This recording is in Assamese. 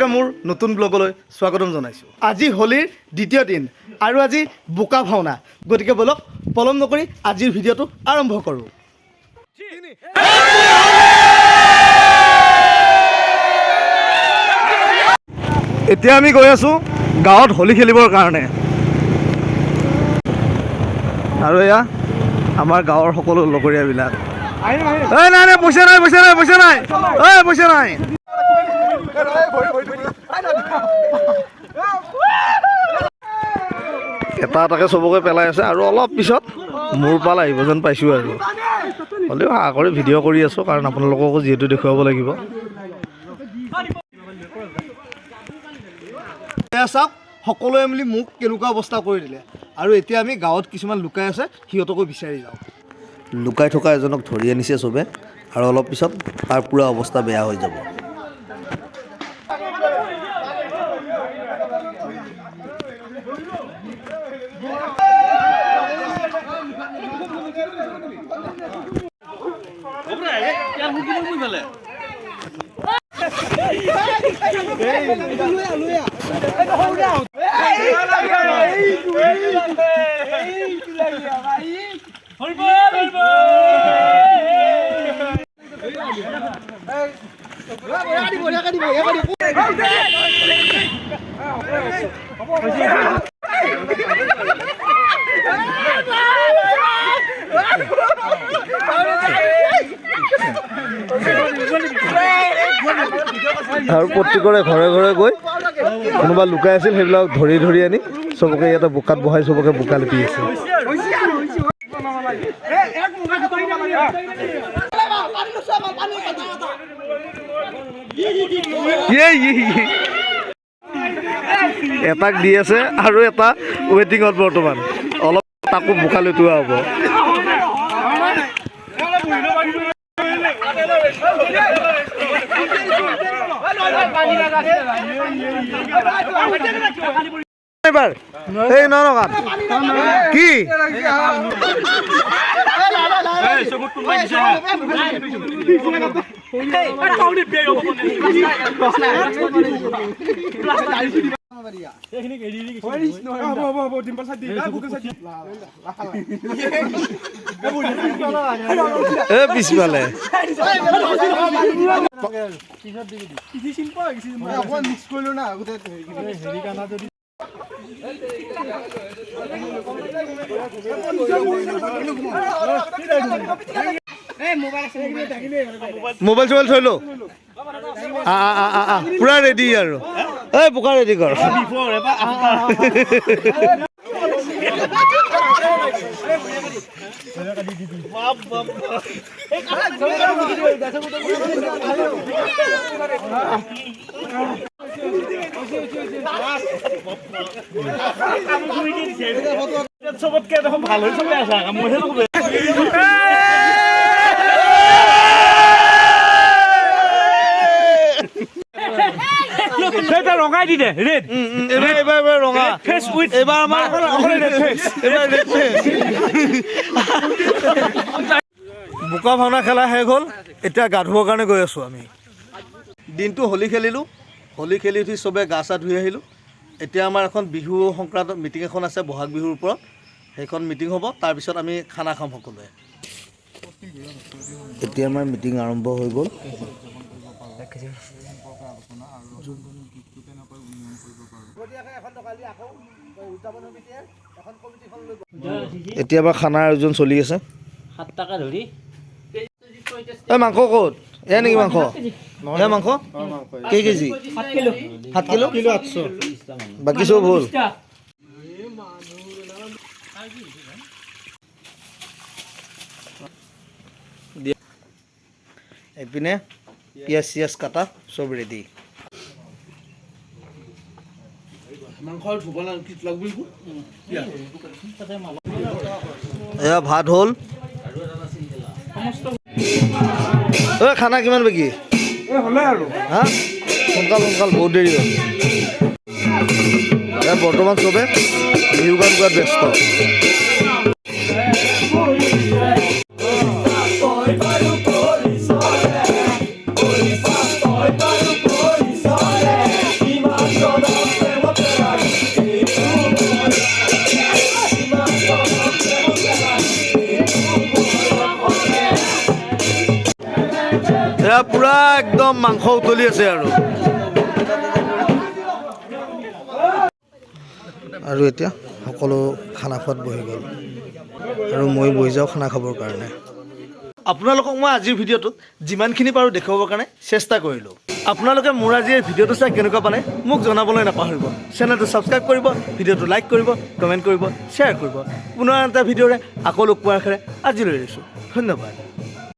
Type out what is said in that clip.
সকলোকে মোৰ নতুন ব্লগলৈ স্বাগতম জনাইছোঁ। আজি হোলীৰ দ্বিতীয় দিন আৰু আজি বোকা ভাওনা, গতিকে বলক পলম নকৰি আজিৰ ভিডিঅ'টো আৰম্ভ কৰোঁ। এতিয়া আমি গৈ আছোঁ গাঁৱত হোলী খেলিবৰ কাৰণে, আৰু এয়া আমাৰ গাঁৱৰ সকলো লগৰীয়াবিলাক। নাই নাই পইচা নাই, পইচা নাই, পইচা নাই, পইচা নাই। এটা এটাকে চবকে পেলাই আছে আৰু অলপ পিছত মোৰ পাল আহিব যেন পাইছোঁ আৰু হ'লেও আগৰে ভিডিঅ' কৰি আছোঁ কাৰণ আপোনালোককো যিহেতু দেখুৱাব লাগিব। চাওক সকলোৱে মিলি মোক কেনেকুৱা অৱস্থা কৰি দিলে, আৰু এতিয়া আমি গাঁৱত কিছুমান লুকাই আছে সিহঁতকো বিচাৰি যাওঁ। লুকাই থকা এজনক ধৰি আনিছে চবে, আৰু অলপ পিছত তাৰ পূৰা অৱস্থা বেয়া হৈ যাব। আৰু প্ৰত্যেকৰে ঘৰে ঘৰে গৈ কোনোবা লুকাই আছিল সেইবিলাক ধৰি ধৰি আনি চবকে ইয়াতে বোকাত বহাই চবকে বোকা লিপি আছে। এটাক দি আছে আৰু এটা ৱেটিঙত বৰ্তমান, অলপ তাকো বোকা লুটোৱা হ'ব। এবাৰ এই নৰকাত কি পিছফালে মোবাইল চোবাইল থৈ লো, পুৰা ৰেডি আৰু এই বোকা ৰেডি কৰ। চবতকে দেখোন ভাল হৈ চলে আছে ৰঙাই দি দে ৰেড, এবাৰ ৰঙা ফেচ উইথ, এবাৰ আমাৰ বোকা ভাওনা খেলা শেষ হ'ল। এতিয়া গা ধুবৰ কাৰণে গৈ আছোঁ আমি। দিনটো হোলী খেলিলোঁ, হোলী খেলি উঠি চবে গা চা ধুই আহিলোঁ। এতিয়া আমাৰ এখন বিহু সংক্ৰান্তত মিটিং এখন আছে বহাগ বিহুৰ ওপৰত, সেইখন মিটিং হ'ব। তাৰপিছত আমি খানা খাম সকলোৱে। এতিয়া আমাৰ মিটিং আৰম্ভ হৈ গ'ল। এতিয়া আমাৰ খানাৰ আয়োজন চলি আছে। 7 টকা ধৰি এই মাংস ক'ত? এয়া নেকি মাংস? এয়া মাংস কেই কেজি? 7 কিলো 800। বাকী চব হ'ল? এইপিনে পিঁয়াজ চিয়াজ কাটা চব ৰেডি। এয়া ভাত হ'ল। খানা কিমান বাকী? হা সোনকাল সোনকাল, বহুত দেৰি হ'ল। বৰ্তমান চবে বিহু গান গোৱাত ব্যস্ত। এতিয়া পূৰা একদম মাংস উতলি আছে আৰু এতিয়া সকলো খানা খোৱাত বহি গ'ল আৰু মই বহি যাওঁ খানা খাবৰ কাৰণে। আপোনালোকক মই আজিৰ ভিডিঅ'টোত যিমানখিনি পাৰোঁ দেখুৱাবৰ কাৰণে চেষ্টা কৰিলোঁ। আপোনালোকে মোৰ আজি এই ভিডিঅ'টো চাই কেনেকুৱা পালে মোক জনাবলৈ নাপাহৰিব। চেনেলটো ছাবস্ক্ৰাইব কৰিব, ভিডিঅ'টো লাইক কৰিব, কমেণ্ট কৰিব, শ্বেয়াৰ কৰিব। পুনৰ এটা ভিডিঅ'ৰে আকৌ লগ পোৱাৰ আশাৰে আজিলৈ এৰিছোঁ। ধন্যবাদ।